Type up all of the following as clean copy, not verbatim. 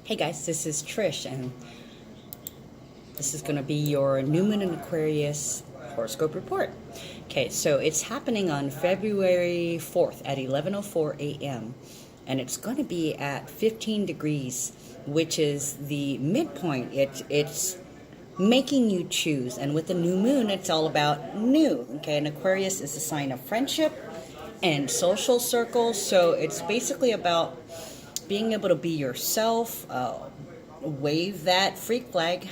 Hey guys, this is Trish, and this is going to be your New Moon in Aquarius horoscope report. Okay, so it's happening on February 4th at 11:04 a.m., and it's going to be at 15 degrees, which is the midpoint. It's making you choose, and with the new moon, it's all about new. Okay, and Aquarius is a sign of friendship and social circles, so it's basically about being able to be yourself, wave that freak flag,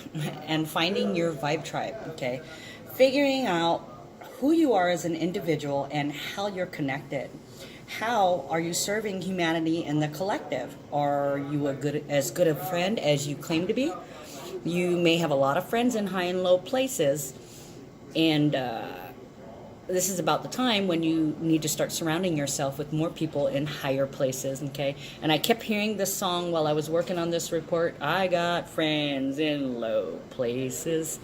and finding your vibe tribe, okay? Figuring out who you are as an individual and how you're connected. How are you serving humanity in the collective? Are you as good a friend as you claim to be? You may have a lot of friends in high and low places, and this is about the time when you need to start surrounding yourself with more people in higher places, okay? And I kept hearing this song while I was working on this report. I got friends in low places.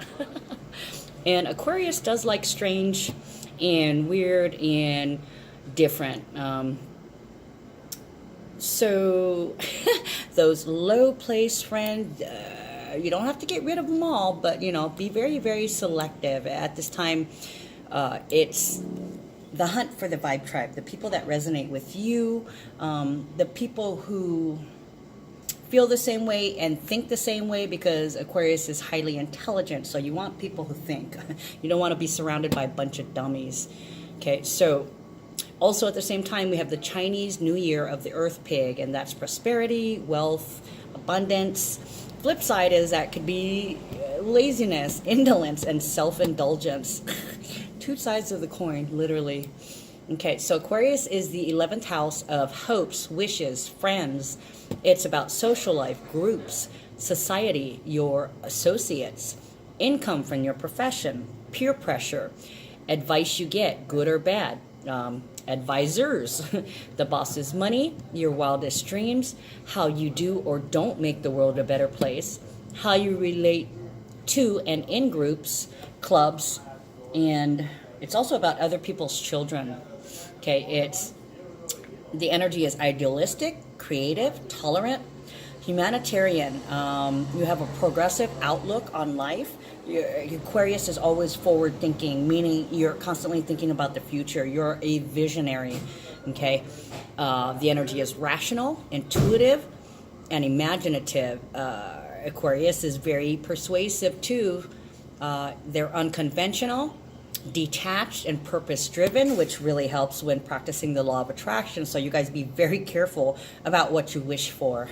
And Aquarius does like strange and weird and different. So those low place friends, you don't have to get rid of them all, but, be very, very selective at this time. It's the hunt for the vibe tribe, the people that resonate with you, the people who feel the same way and think the same way, because Aquarius is highly intelligent, so you want people who think. You don't want to be surrounded by a bunch of dummies. Okay, so also at the same time, we have the Chinese New Year of the Earth Pig, and that's prosperity, wealth, abundance. Flip side is that could be laziness, indolence, and self-indulgence. Two sides of the coin, literally. Okay, so Aquarius is the 11th house of hopes, wishes, friends. It's about social life, groups, society, your associates, income from your profession, peer pressure, advice you get, good or bad, advisors, the boss's money, your wildest dreams, how you do or don't make the world a better place, how you relate to and in groups, clubs, and it's also about other people's children. Okay, the energy is idealistic, creative, tolerant, humanitarian. You have a progressive outlook on life. Aquarius is always forward thinking, meaning you're constantly thinking about the future. You're a visionary. Okay, the energy is rational, intuitive, and imaginative. Aquarius is very persuasive too. They're unconventional, detached, and purpose-driven, which really helps when practicing the law of attraction. So you guys be very careful about what you wish for.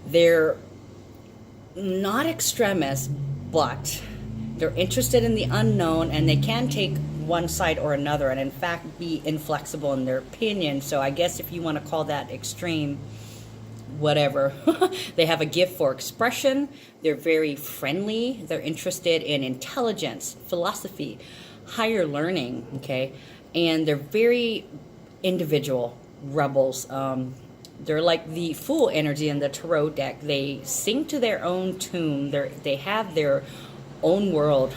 They're not extremists, but they're interested in the unknown, and they can take one side or another, and in fact be inflexible in their opinion. So I guess if you want to call that extreme, whatever. They have a gift for expression. They're very friendly. They're interested in intelligence, philosophy, higher learning, okay? And they're very individual rebels. They're like the Fool energy in the tarot deck. They sing to their own tune. They have their own world.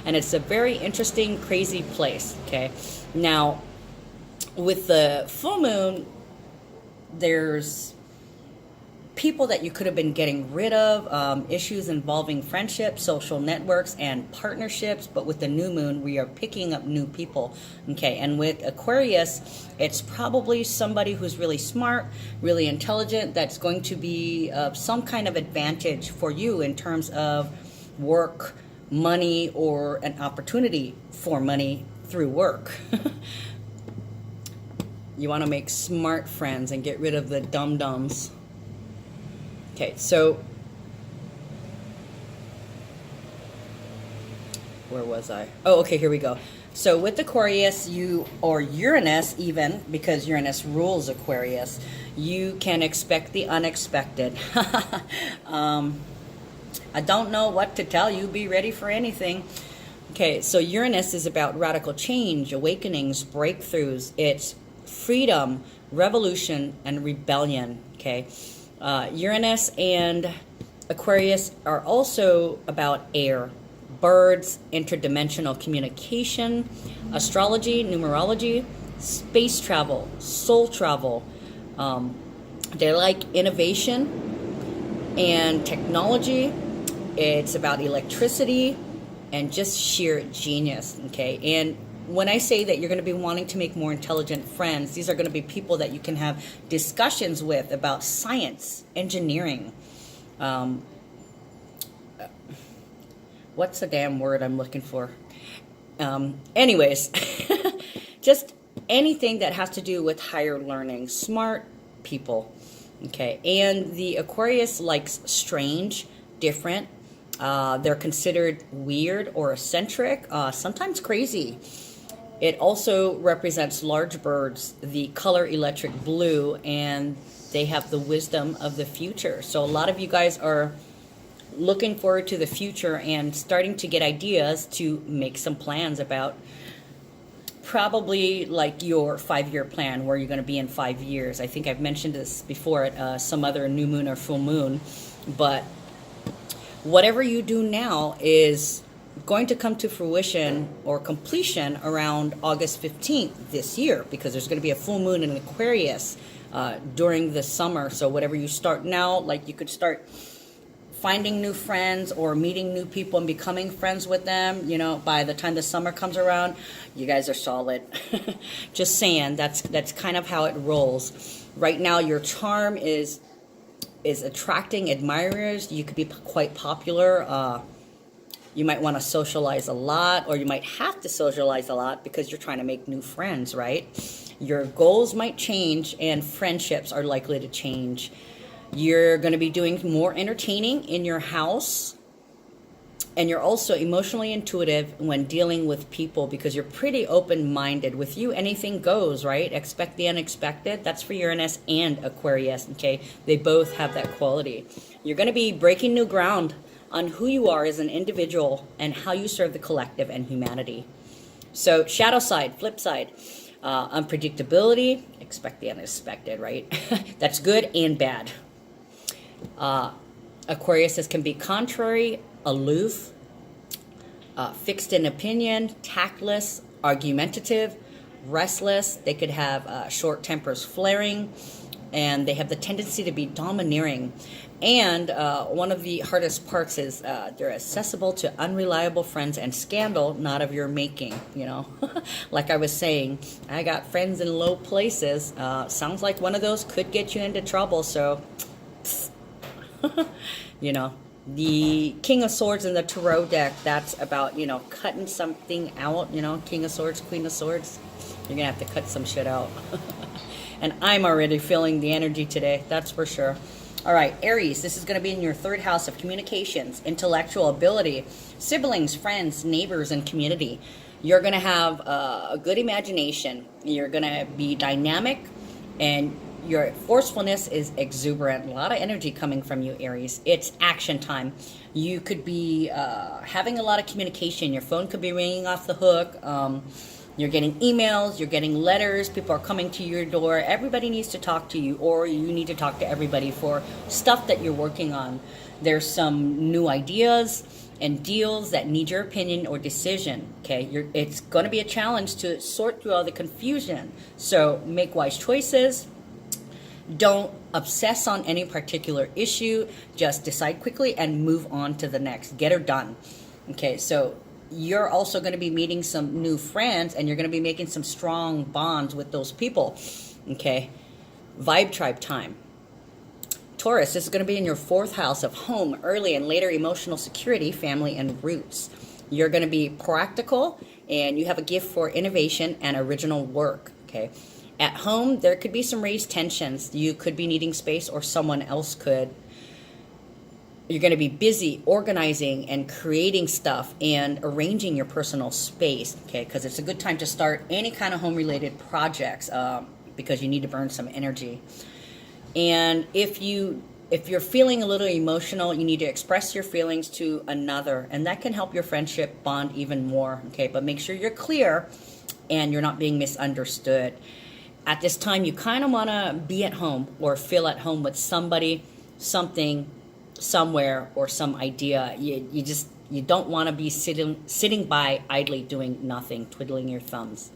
And it's a very interesting, crazy place, okay? Now, with the full moon, there's people that you could have been getting rid of, issues involving friendships, social networks, and partnerships. But with the new moon, we are picking up new people. Okay, and with Aquarius, it's probably somebody who's really smart, really intelligent, that's going to be some kind of advantage for you in terms of work, money, or an opportunity for money through work. You want to make smart friends and get rid of the dum-dums. Okay, so where was I? Oh, okay, here we go. So with Aquarius, or Uranus even, because Uranus rules Aquarius, you can expect the unexpected. I don't know what to tell you. Be ready for anything. Okay, so Uranus is about radical change, awakenings, breakthroughs. It's freedom, revolution, and rebellion, okay? Uranus and Aquarius are also about air, birds, interdimensional communication, astrology, numerology, space travel, soul travel, They like innovation and technology. It's about electricity and just sheer genius, okay? And when I say that you're going to be wanting to make more intelligent friends, these are going to be people that you can have discussions with about science, engineering. Um, what's the damn word I'm looking for? Anyways, just anything that has to do with higher learning, smart people, okay? And the Aquarius likes strange, different. They're considered weird or eccentric, sometimes crazy. It also represents large birds, the color electric blue, and they have the wisdom of the future. So a lot of you guys are looking forward to the future and starting to get ideas to make some plans about probably like your 5-year plan, where you're going to be in 5 years. I think I've mentioned this before at some other new moon or full moon, but whatever you do now is going to come to fruition or completion around August 15th this year, because there's going to be a full moon in Aquarius during the summer. So whatever you start now, like you could start finding new friends or meeting new people and becoming friends with them, you know, by the time the summer comes around, you guys are solid. Just saying, that's kind of how it rolls. Right now, your charm is attracting admirers. You could be quite popular. You might want to socialize a lot, or you might have to socialize a lot because you're trying to make new friends, right? Your goals might change and friendships are likely to change. You're going to be doing more entertaining in your house. And you're also emotionally intuitive when dealing with people because you're pretty open-minded. With you, anything goes, right? Expect the unexpected. That's for Uranus and Aquarius, okay? They both have that quality. You're going to be breaking new ground on who you are as an individual and how you serve the collective and humanity. So shadow side, flip side, unpredictability. Expect the unexpected, right? That's good and bad. Aquarius can be contrary, aloof, fixed in opinion, tactless, argumentative, restless. They could have short tempers flaring, and they have the tendency to be domineering. And one of the hardest parts is they're accessible to unreliable friends and scandal not of your making, you know. Like I was saying, I got friends in low places. Sounds like one of those could get you into trouble, so you know, the King of Swords in the Tarot deck, that's about, you know, cutting something out, you know, King of Swords, Queen of Swords. You're going to have to cut some shit out. And I'm already feeling the energy today, that's for sure. All right, Aries, this is going to be in your 3rd house of communications, intellectual ability, siblings, friends, neighbors, and community. You're going to have a good imagination. You're going to be dynamic, and your forcefulness is exuberant. A lot of energy coming from you, Aries. It's action time. You could be having a lot of communication. Your phone could be ringing off the hook. You're getting emails. You're getting letters. People are coming to your door. Everybody needs to talk to you, or you need to talk to everybody for stuff that you're working on. There's some new ideas and deals that need your opinion or decision. Okay, it's going to be a challenge to sort through all the confusion. So make wise choices. Don't obsess on any particular issue. Just decide quickly and move on to the next. Get her done. Okay, so you're also going to be meeting some new friends, and you're going to be making some strong bonds with those people. Okay, vibe tribe time. Taurus, this is going to be in your 4th house of home, early and later emotional security, family, and roots. You're going to be practical, and you have a gift for innovation and original work. Okay. At home, there could be some raised tensions. You could be needing space, or someone else could. You're going to be busy organizing and creating stuff and arranging your personal space, okay? Because it's a good time to start any kind of home-related projects because you need to burn some energy. And if you're feeling a little emotional, you need to express your feelings to another, and that can help your friendship bond even more, okay? But make sure you're clear and you're not being misunderstood. At this time, you kind of want to be at home or feel at home with somebody, something, somewhere, or some idea. You don't want to be sitting by idly doing nothing, twiddling your thumbs.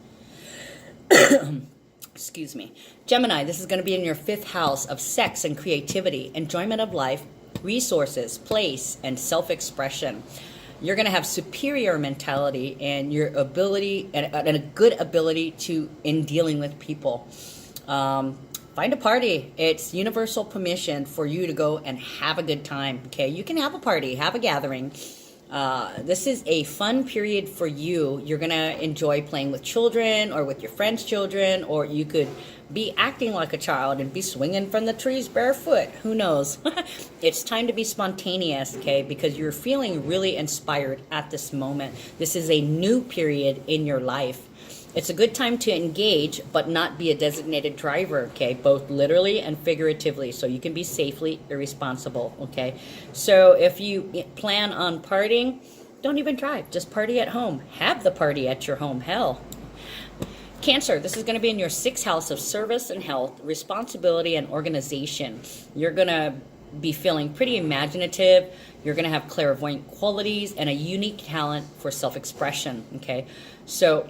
Excuse me. Gemini, this is going to be in your 5th house of sex and creativity, enjoyment of life, resources, place, and self-expression. You're going to have superior mentality and your ability and a good ability to in dealing with people. Find a party. It's universal permission for you to go and have a good time. Okay, you can have a party, have a gathering. This is a fun period for you. You're going to enjoy playing with children or with your friends' children, or you could be acting like a child and be swinging from the trees barefoot. Who knows? It's time to be spontaneous, okay, because you're feeling really inspired at this moment. This is a new period in your life. It's a good time to engage, but not be a designated driver, okay, both literally and figuratively, so you can be safely irresponsible, okay? So if you plan on partying, don't even drive, just party at home. Have the party at your home, hell. Cancer, this is going to be in your 6th house of service and health, responsibility and organization. You're going to be feeling pretty imaginative. You're going to have clairvoyant qualities and a unique talent for self-expression, okay? So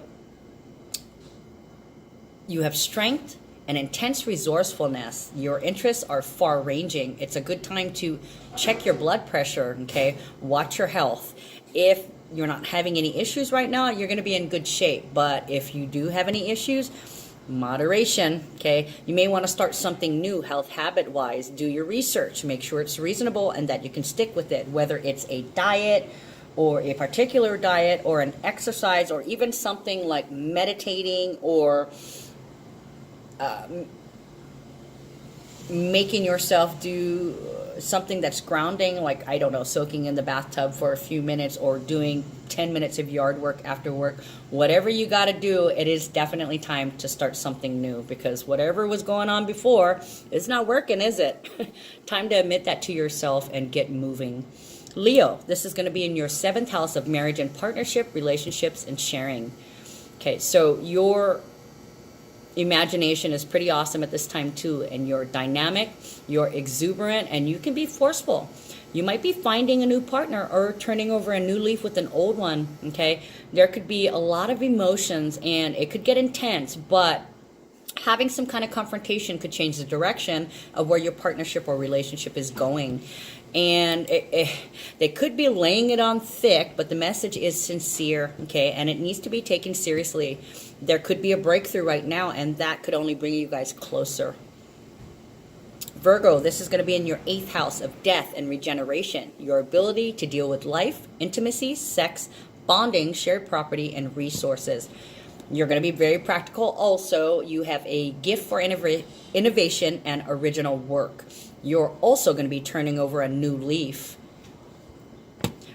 you have strength and intense resourcefulness. Your interests are far-ranging. It's a good time to check your blood pressure, okay? Watch your health. If you're not having any issues right now, you're going to be in good shape. But if you do have any issues, moderation, okay? You may want to start something new health habit-wise. Do your research. Make sure it's reasonable and that you can stick with it, whether it's a diet or a particular diet or an exercise or even something like meditating or making yourself do something that's grounding, like, I don't know, soaking in the bathtub for a few minutes or doing 10 minutes of yard work after work. Whatever you got to do, it is definitely time to start something new, because whatever was going on before is not working, is it? Time to admit that to yourself and get moving. Leo, this is going to be in your 7th house of marriage and partnership, relationships, and sharing. Okay, so your imagination is pretty awesome at this time too, and you're dynamic, you're exuberant, and you can be forceful. You might be finding a new partner or turning over a new leaf with an old one, okay? There could be a lot of emotions and it could get intense, but having some kind of confrontation could change the direction of where your partnership or relationship is going. And they could be laying it on thick, but the message is sincere, okay? And it needs to be taken seriously. There could be a breakthrough right now, and that could only bring you guys closer. Virgo, this is going to be in your 8th house of death and regeneration. Your ability to deal with life, intimacy, sex, bonding, shared property, and resources. You're going to be very practical also. You have a gift for innovation and original work. You're also going to be turning over a new leaf,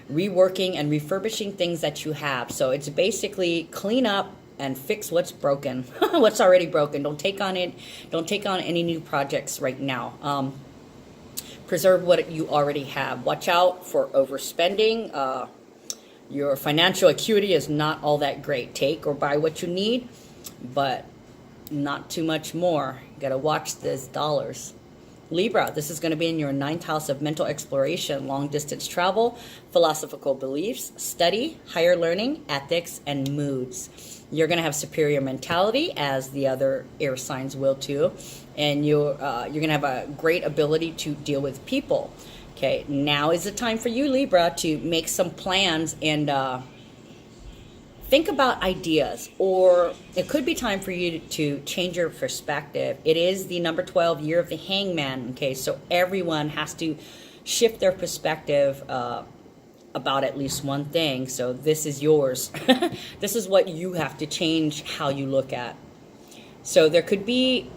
reworking and refurbishing things that you have. So it's basically clean up and fix what's broken, what's already broken. Don't take on any new projects right now. Preserve what you already have. Watch out for overspending. Your financial acuity is not all that great. Take or buy what you need, but not too much more. You gotta watch those dollars. Libra, this is going to be in your 9th house of mental exploration, long distance travel, philosophical beliefs, study, higher learning, ethics, and moods. You're going to have superior mentality, as the other air signs will too, and you're going to have a great ability to deal with people. Okay, now is the time for you, Libra, to make some plans and think about ideas, or it could be time for you to change your perspective. It is the number 12 year of the hangman, okay, so everyone has to shift their perspective about at least one thing. So this is yours. This is what you have to change how you look at. So there could be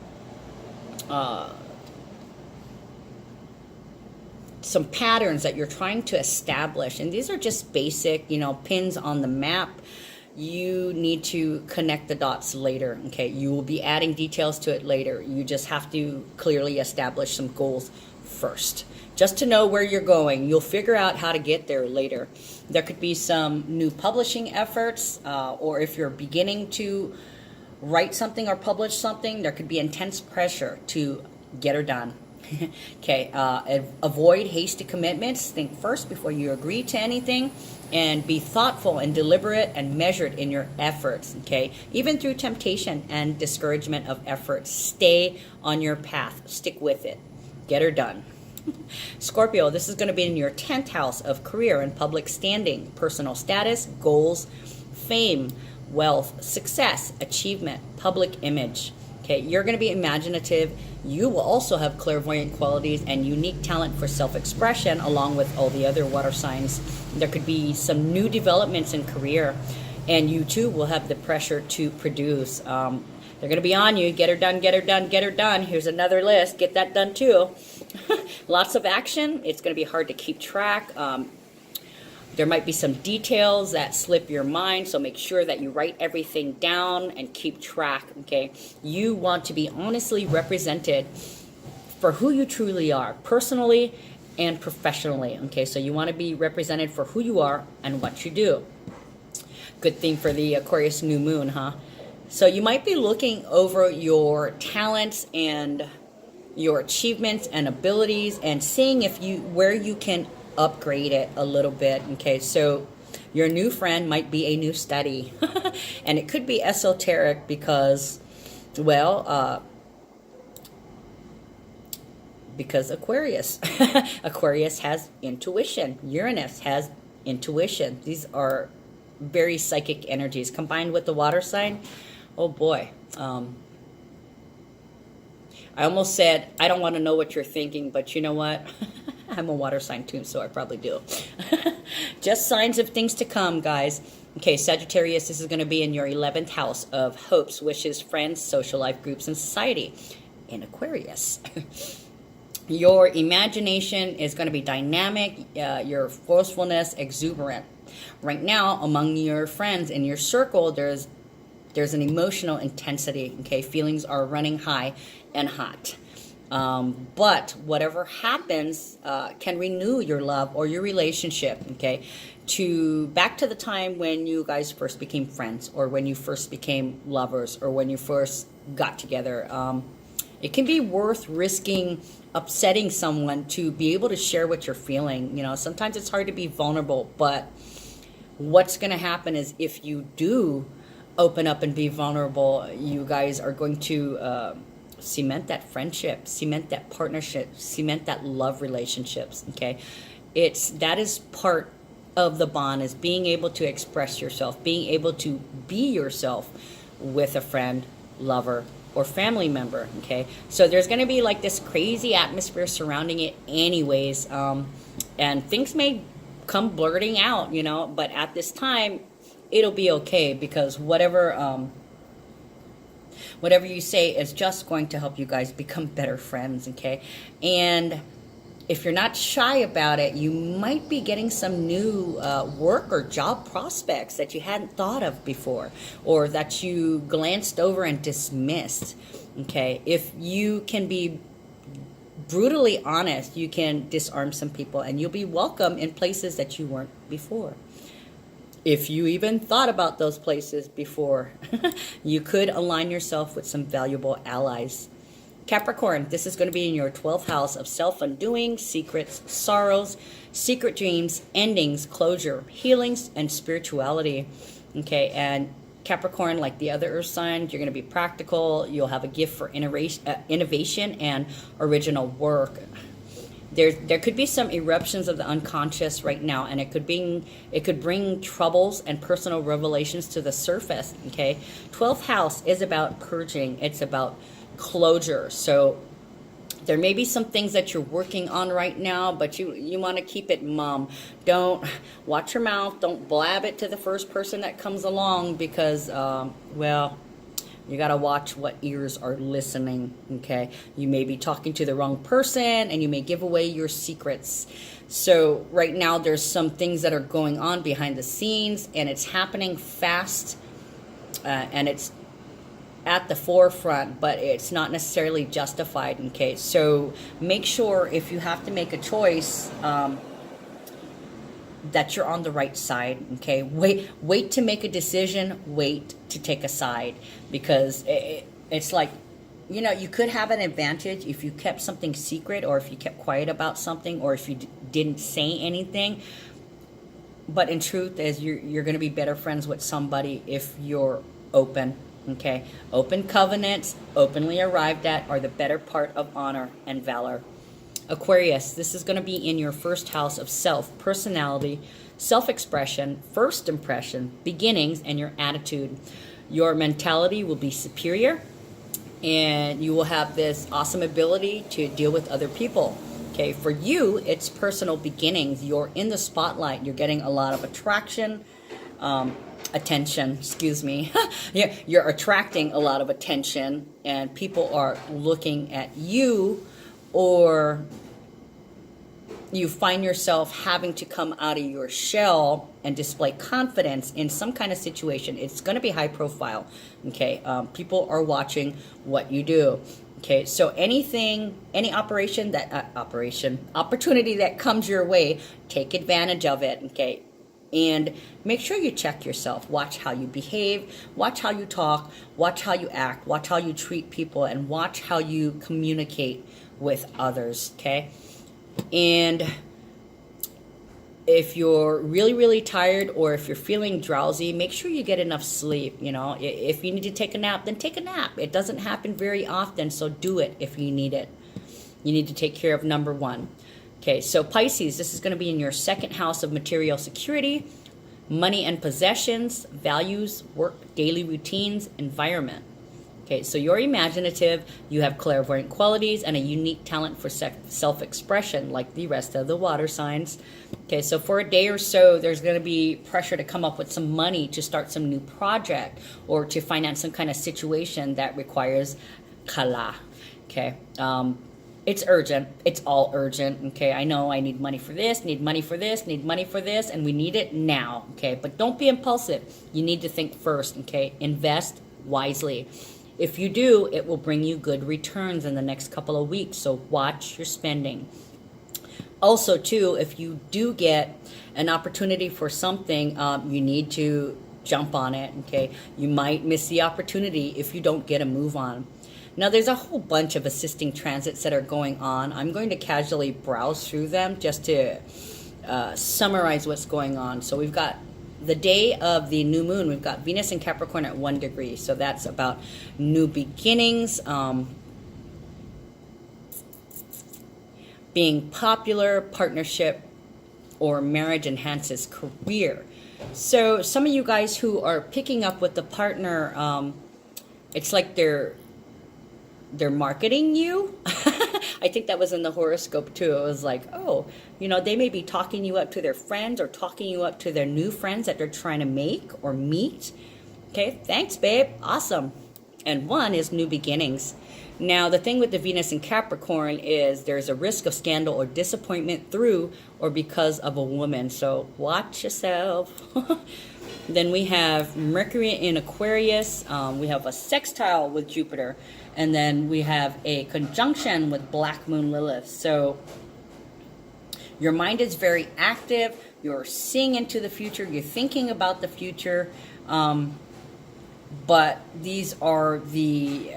some patterns that you're trying to establish, and these are just basic, pins on the map. You need to connect the dots later, okay? You will be adding details to it later. You just have to clearly establish some goals first, just to know where you're going. You'll figure out how to get there later. There could be some new publishing efforts, or if you're beginning to write something or publish something, there could be intense pressure to get her done. Okay, avoid hasty commitments. Think first before you agree to anything, and be thoughtful and deliberate and measured in your efforts. Okay, even through temptation and discouragement of efforts, stay on your path. Stick with it. Get her done. Scorpio, this is going to be in your 10th house of career and public standing, personal status, goals, fame, wealth, success, achievement, public image. Okay, you're going to be imaginative. You will also have clairvoyant qualities and unique talent for self-expression, along with all the other water signs. There could be some new developments in career, and you too will have the pressure to produce. They're going to be on you. Get her done, get her done, get her done. Here's another list. Get that done too. Lots of action. It's going to be hard to keep track. There might be some details that slip your mind, so make sure that you write everything down and keep track, okay? You want to be honestly represented for who you truly are, personally and professionally, okay? So you want to be represented for who you are and what you do. Good thing for the Aquarius new moon, huh? So you might be looking over your talents and your achievements and abilities and seeing where you can upgrade it a little bit. Okay, so your new friend might be a new study. And it could be esoteric because, well, because Aquarius. Aquarius has intuition. Uranus has intuition. These are very psychic energies combined with the water sign. Oh boy. I almost said, I don't want to know what you're thinking, but you know what? I'm a water sign too, so I probably do. Just signs of things to come, guys. Okay, Sagittarius, this is going to be in your 11th house of hopes, wishes, friends, social life groups, and society in Aquarius. Your imagination is going to be dynamic, your forcefulness, exuberant. Right now, among your friends in your circle, there's an emotional intensity, okay? Feelings are running high and hot. But whatever happens can renew your love or your relationship, okay? Back to the time when you guys first became friends, or when you first became lovers, or when you first got together. It can be worth risking upsetting someone to be able to share what you're feeling. You know, sometimes it's hard to be vulnerable, but what's going to happen is if you do open up and be vulnerable, you guys are going to cement that friendship, cement that partnership, cement that love relationships, okay? That is part of the bond, is being able to express yourself, being able to be yourself with a friend, lover, or family member, okay? So there's going to be like this crazy atmosphere surrounding it anyways, and things may come blurting out, you know, but at this time, it'll be okay, because whatever you say is just going to help you guys become better friends, okay? And if you're not shy about it, you might be getting some new work or job prospects that you hadn't thought of before, or that you glanced over and dismissed, okay? If you can be brutally honest, you can disarm some people, and you'll be welcome in places that you weren't before. If you even thought about those places before, you could align yourself with some valuable allies. Capricorn, this is going to be in your 12th house of self-undoing, secrets, sorrows, secret dreams, endings, closure, healings, and spirituality. Okay, and Capricorn, like the other earth signs, you're going to be practical. You'll have a gift for innovation and original work. There could be some eruptions of the unconscious right now, and it could bring troubles and personal revelations to the surface, okay? 12th house is about purging. It's about closure. So there may be some things that you're working on right now, but you want to keep it mum. Don't watch your mouth. Don't blab it to the first person that comes along, because, well, you got to watch what ears are listening, okay? You may be talking to the wrong person, and you may give away your secrets. So right now there's some things that are going on behind the scenes, and it's happening fast, and it's at the forefront, but it's not necessarily justified, okay? So make sure, if you have to make a choice, that you're on the right side, okay? Wait to make a decision, wait to take a side, because it's like you know, you could have an advantage if you kept something secret, or if you kept quiet about something, or if you didn't say anything. But in truth, is you're going to be better friends with somebody if you're open. Okay, open covenants, openly arrived at, are the better part of honor and valor. Aquarius, this is going to be in your first house of self, personality, self-expression, first impression, beginnings, and your attitude. Your mentality will be superior, and you will have this awesome ability to deal with other people. Okay, for you, it's personal beginnings. You're in the spotlight. You're getting a lot of attention, excuse me. You're attracting a lot of attention, and people are looking at you, or you find yourself having to come out of your shell and display confidence in some kind of situation. It's going to be high profile. Okay, people are watching what you do. Okay, so anything, any opportunity that comes your way, take advantage of it. Okay, and make sure you check yourself. Watch how you behave, watch how you talk, watch how you act, watch how you treat people, and watch how you communicate with others. Okay, and if you're really, really tired, or if you're feeling drowsy, make sure you get enough sleep. You know, if you need to take a nap, then take a nap. It doesn't happen very often, so do it if you need it. You need to take care of number one. Okay, so Pisces, this is going to be in your second house of material security, money and possessions, values, work, daily routines, environment. Okay, so you're imaginative, you have clairvoyant qualities, and a unique talent for self-expression, like the rest of the water signs. Okay, so for a day or so, there's going to be pressure to come up with some money to start some new project, or to finance some kind of situation that requires kala. Okay, it's urgent. It's all urgent. Okay, I know I need money for this, need money for this, need money for this, and we need it now. Okay, but don't be impulsive. You need to think first. Okay, invest wisely. If you do, it will bring you good returns in the next couple of weeks, so watch your spending. Also, too, if you do get an opportunity for something, you need to jump on it, okay? You might miss the opportunity if you don't get a move on. Now, there's a whole bunch of assisting transits that are going on. I'm going to casually browse through them just to summarize what's going on. So we've got the day of the new moon, we've got Venus in Capricorn at 1 degree. So that's about new beginnings, being popular, partnership, or marriage enhances career. So some of you guys who are picking up with the partner, it's like they're marketing you. I think that was in the horoscope too. It was like, oh, you know, they may be talking you up to their friends, or talking you up to their new friends that they're trying to make or meet. Okay, thanks, babe. Awesome. And one is new beginnings. Now, the thing with the Venus in Capricorn is there's a risk of scandal or disappointment through or because of a woman. So watch yourself. Then we have Mercury in Aquarius. We have a sextile with Jupiter. And then we have a conjunction with Black Moon Lilith. So your mind is very active. You're seeing into the future. You're thinking about the future. But these are the...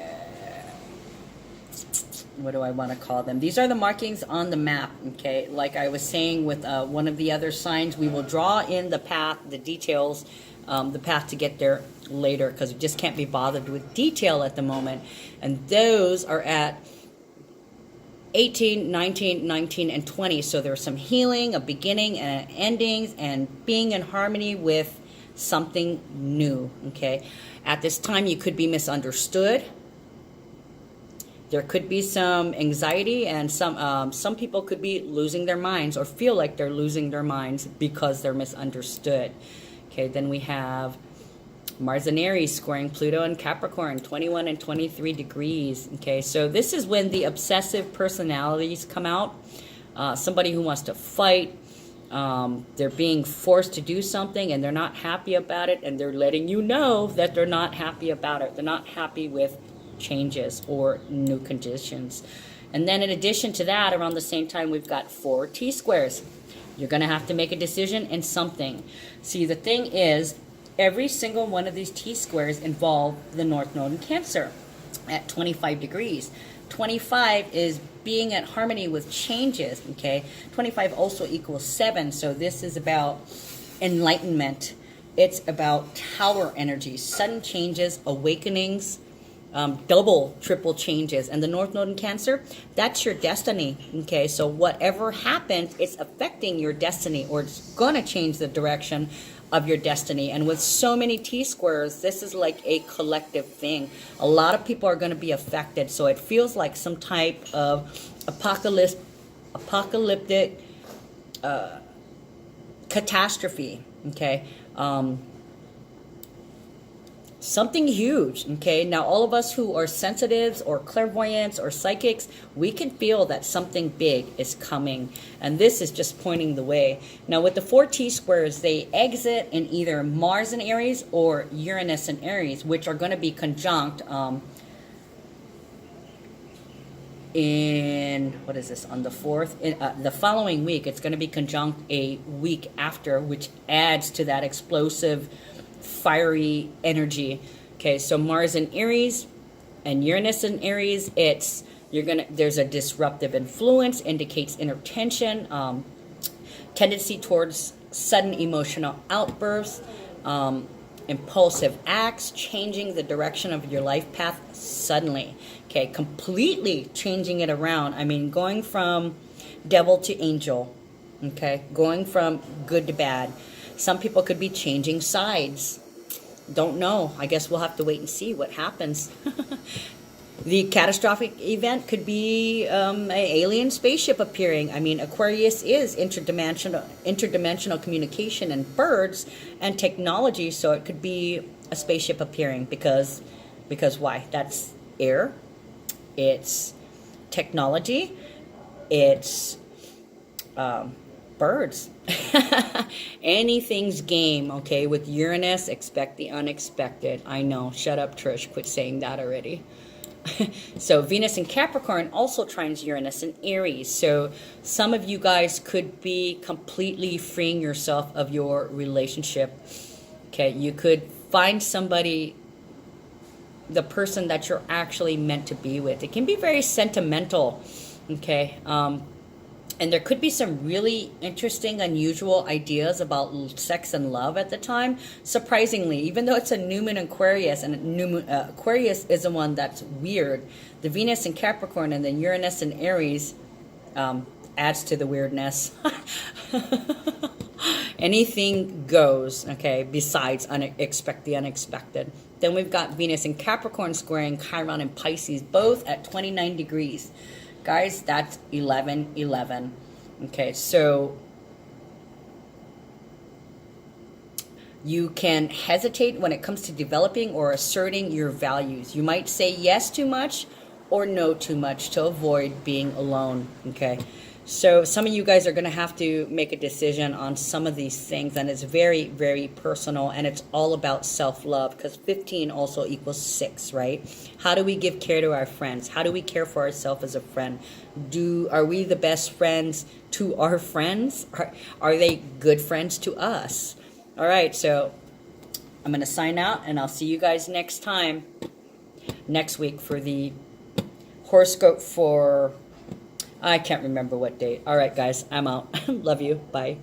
what do I want to call them? These are the markings on the map, okay? Like I was saying with one of the other signs, we will draw in the path, the details, the path to get there later, because we just can't be bothered with detail at the moment. And those are at 18, 19, 19, and 20. So there's some healing, a beginning, and endings, and being in harmony with something new, okay? At this time, you could be misunderstood. There could be some anxiety, and some people could be losing their minds, or feel like they're losing their minds because they're misunderstood. Okay, then we have Mars and Aries squaring Pluto and Capricorn, 21 and 23 degrees. Okay, so this is when the obsessive personalities come out. Somebody who wants to fight. They're being forced to do something and they're not happy about it, and they're letting you know that they're not happy about it. They're not happy with changes or new conditions. And then in addition to that, around the same time, we've got 4 T-squares. You're going to have to make a decision in something. See, the thing is, every single one of these T-squares involve the North Node in Cancer. at 25 degrees. 25 is being at harmony with changes, okay? 25 also equals 7, so this is about enlightenment. It's about tower energy, sudden changes, awakenings, double, triple changes. And the North Node in Cancer, that's your destiny, okay? So whatever happens, it's affecting your destiny, or it's going to change the direction of your destiny. And with so many T-squares, this is like a collective thing. A lot of people are going to be affected, so it feels like some type of apocalyptic catastrophe, okay? Something huge, okay? Now, all of us who are sensitives or clairvoyants or psychics, we can feel that something big is coming, and this is just pointing the way. Now, with the 4 T-squares, they exit in either Mars in Aries or Uranus in Aries, which are going to be conjunct in, what is this, on the 4th? The following week, it's going to be conjunct a week after, which adds to that explosive fiery energy. Okay, so Mars in Aries and Uranus in Aries, there's a disruptive influence, indicates inner tension, tendency towards sudden emotional outbursts, impulsive acts, changing the direction of your life path suddenly. Okay, completely changing it around. I mean, going from devil to angel. Okay, going from good to bad. Some people could be changing sides. Don't know. I guess we'll have to wait and see what happens. The catastrophic event could be an alien spaceship appearing. I mean, Aquarius is interdimensional communication and birds and technology, so it could be a spaceship appearing because why? That's air. It's technology. It's birds. Anything's game, okay? With Uranus, expect the unexpected. I know. Shut up, Trish. Quit saying that already. So Venus in Capricorn also trines Uranus in Aries. So some of you guys could be completely freeing yourself of your relationship. Okay, you could find somebody, the person that you're actually meant to be with. It can be very sentimental, okay? And there could be some really interesting, unusual ideas about sex and love at the time. Surprisingly, even though it's a new moon Aquarius, and Aquarius is the one that's weird, the Venus in Capricorn and then Uranus in Aries adds to the weirdness. Anything goes, okay, besides expect the unexpected. Then we've got Venus in Capricorn squaring Chiron and Pisces, both at 29 degrees. Guys, that's 11-11. Okay, so you can hesitate when it comes to developing or asserting your values. You might say yes too much or no too much to avoid being alone. Okay, so some of you guys are going to have to make a decision on some of these things, and it's very, very personal, and it's all about self-love, because 15 also equals 6, right? How do we give care to our friends? How do we care for ourselves as a friend? Are we the best friends to our friends? Are they good friends to us? All right, so I'm going to sign out, and I'll see you guys next week for the horoscope for, I can't remember what date. All right, guys, I'm out. Love you. Bye.